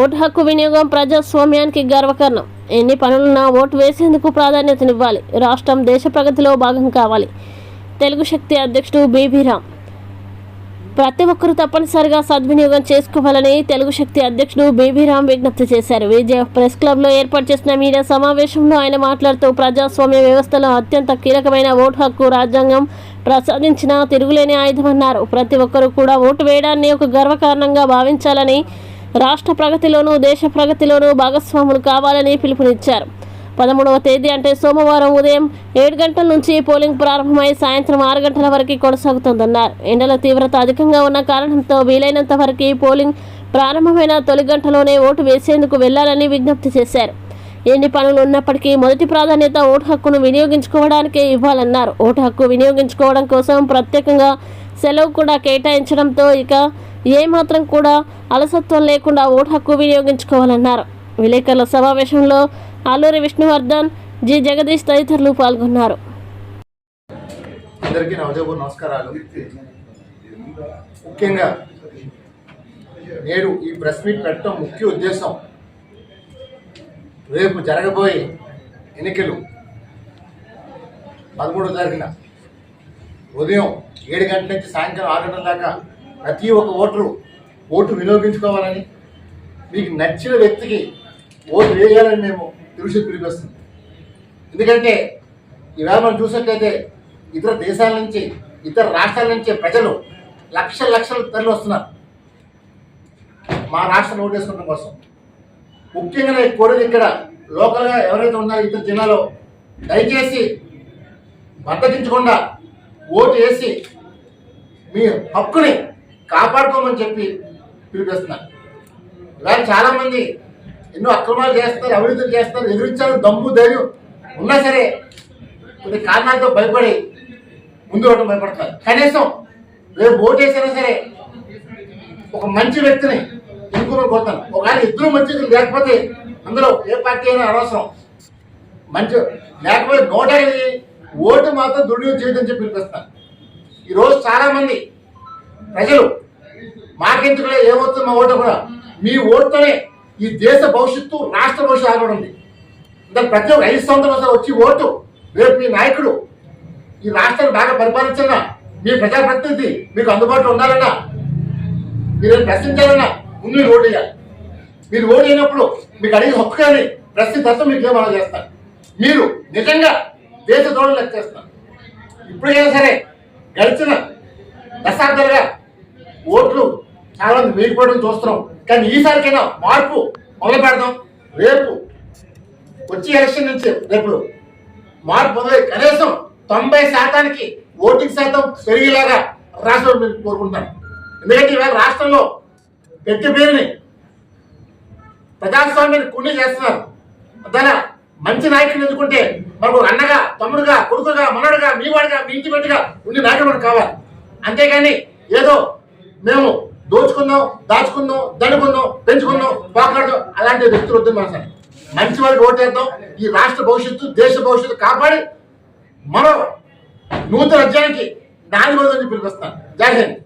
Vote హక్కు వినియోగం ప్రజాస్వామ్యానికి గర్వకారణం. ఎన్ని పనులున్నా ఓటు వేసేందుకు ప్రాధాన్యతనివ్వాలి. రాష్ట్రం దేశ ప్రగతిలో భాగం కావాలి. తెలుగు శక్తి అధ్యక్షుడు బీబీ రామ్. ప్రతి ఒక్కరూ తప్పనిసరిగా సద్వినియోగం చేసుకోవాలని తెలుగు శక్తి అధ్యక్షుడు బీబీ రామ్ విజ్ఞప్తి చేశారు. విజయ్ ప్రెస్ క్లబ్లో ఏర్పాటు చేసిన మీడియా సమావేశంలో ఆయన మాట్లాడుతూ ప్రజాస్వామ్య వ్యవస్థలో అత్యంత కీలకమైన ఓటు హక్కు రాజ్యాంగం ప్రసాదించిన తిరుగులేని ఆయుధమన్నారు. ప్రతి ఒక్కరూ కూడా ఓటు వేయడాన్ని ఒక గర్వకారణంగా భావించాలని, రాష్ట్ర ప్రగతిలోనూ దేశ ప్రగతిలోనూ భాగస్వాములు కావాలని పిలుపునిచ్చారు. 13వ తేదీ అంటే సోమవారం ఉదయం 7 గంటల నుంచి పోలింగ్ ప్రారంభమై సాయంత్రం 6 గంటల వరకు కొనసాగుతుందన్నారు. ఎండల తీవ్రత అధికంగా ఉన్న కారణంతో వీలైనంత వరకు పోలింగ్ ప్రారంభమైన తొలి గంటలోనే ఓటు వేసేందుకు వెళ్లాలని విజ్ఞప్తి చేశారు. ఎన్ని పనులు ఉన్నప్పటికీ మొదటి ప్రాధాన్యత ఓటు హక్కును వినియోగించుకోవడానికే ఇవ్వాలన్నారు. ఓటు హక్కు వినియోగించుకోవడం కోసం ప్రత్యేకంగా సెలవు కూడా కేటాయించడంతో ఇక ఏమాత్రం కూడా అలసత్వం లేకుండా ఓటు హక్కు వినియోగించుకోవాలన్నారు. విలేకరుల సమావేశంలో అల్లూరి విష్ణువర్ధన్, జి జగదీష్ తదితరులు పాల్గొన్నారు. అందరికీ నా ఉదయపూర్వ నమస్కారాలు. ముఖ్యంగా నేడు ఈ ప్రెస్ మీట్ పెట్టడం ముఖ్య ఉద్దేశం, రేపు జరగబోయే ఎన్నికలు 13వ తారీఖున ఉదయం 7 గంటల నుంచి సాయంత్రం 6 గంటల దాకా ప్రతి ఒక్క ఓటరు ఓటు వినియోగించుకోవాలని, మీకు నచ్చిన వ్యక్తికి ఓటు వేయాలని మేము తెలుసు పిలిపిస్తుంది. ఎందుకంటే ఈవేళ మనం చూసినట్లయితే ఇతర దేశాల నుంచి, ఇతర రాష్ట్రాల నుంచి ప్రజలు లక్షల తరలి వస్తున్నారు మా రాష్ట్రం ఓటు వేసుకోవడం కోసం. ముఖ్యంగా నేను కోరేది, ఇక్కడ లోకల్గా ఎవరైతే ఉన్నారో ఇతర జిల్లాలో దయచేసి బద్దకించకుండా ఓటు వేసి మీ హక్కుని కాపాడుకోమని చెప్పి పిలిపిస్తున్నారు. ఇవాళ చాలామంది ఎన్నో అక్రమాలు చేస్తారు, అవినీతులు చేస్తారు, ఎదురించాలని దమ్ము ధైర్యం ఉన్నా సరే కొన్ని కారణాలతో భయపడి ముందు ఓటం భయపడుతున్నారు. కనీసం రేపు ఓటు వేసినా సరే ఒక మంచి వ్యక్తిని ఎన్నుకోమని కోరుతాను. ఒకవేళ ఇద్దరు మంచి లేకపోతే అందులో ఏ పార్టీ అయినా అనవసరం, మంచి లేకపోతే 105 ఓటు మాత్రం దుర్వినియోగం చేయడం చెప్పి పిలిపిస్తాను. ఈరోజు చాలామంది ప్రజలు మాకెందుకులే ఏమవుతుంది మా ఓటు కూడా, మీ ఓటుతోనే ఈ దేశ భవిష్యత్తు, రాష్ట్ర భవిష్యత్తు ఆగబడింది. దాని ప్రతి ఒక్క 5 సంవత్సరాలు వచ్చి ఓటు, రేపు మీ నాయకుడు ఈ రాష్ట్రాన్ని బాగా పరిపాలించాలన్నా, మీ ప్రజాప్రతినిధి మీకు అందుబాటులో ఉండాలన్నా, మీరు ప్రశ్నించాలన్నా ముందు మీరు ఓటు వేయాలి. మీరు ఓటు అయినప్పుడు మీకు అడిగే హక్కు కానీ ప్రశ్న తత్వం మీకు ఏమన్నా చేస్తారు. మీరు నిజంగా దేశ దోడలు లెక్క చేస్తారు. ఇప్పటికైనా సరే గడిచిన దశాబ్దాలుగా ఓట్లు చాలా మంది వేగిపోవడం చూస్తున్నాం. కానీ ఈసారికైనా మార్పు మొదలు పెడదాం. రేపు వచ్చే ఎలక్షన్ నుంచి రేపు మార్పు మొదలై కనీసం 90% ఓటింగ్ శాతం పెరిగేలాగా రాష్ట్రం కోరుకుంటాను. ఎందుకంటే ఇవాళ రాష్ట్రంలో పెట్టి పేరుని ప్రజాస్వామ్యాన్ని కూలీ చేస్తున్నారు. దాని మంచి నాయకుని ఎన్నుకుంటే మనకు అన్నగా, తమ్ముడుగా, కొడుకుగా, మనడుగా, మీ వాడిగా, మీ ఇంటి పెట్టిగా ఉండి నాయకుడు మనకు కావాలి. అంతేగాని ఏదో మేము దోచుకుందాం, దాచుకుందాం, దండుకుందాం, పెంచుకుందాం, పోకూడదు అలాంటి వ్యక్తులు వద్దు. మన మంచి వారికి ఓటేద్దాం. ఈ రాష్ట్ర భవిష్యత్తు, దేశ భవిష్యత్తు కాపాడి మరో నూతన అధ్యాయానికి నాలుగు రోజులు పిలిపిస్తాను. జై హింద్.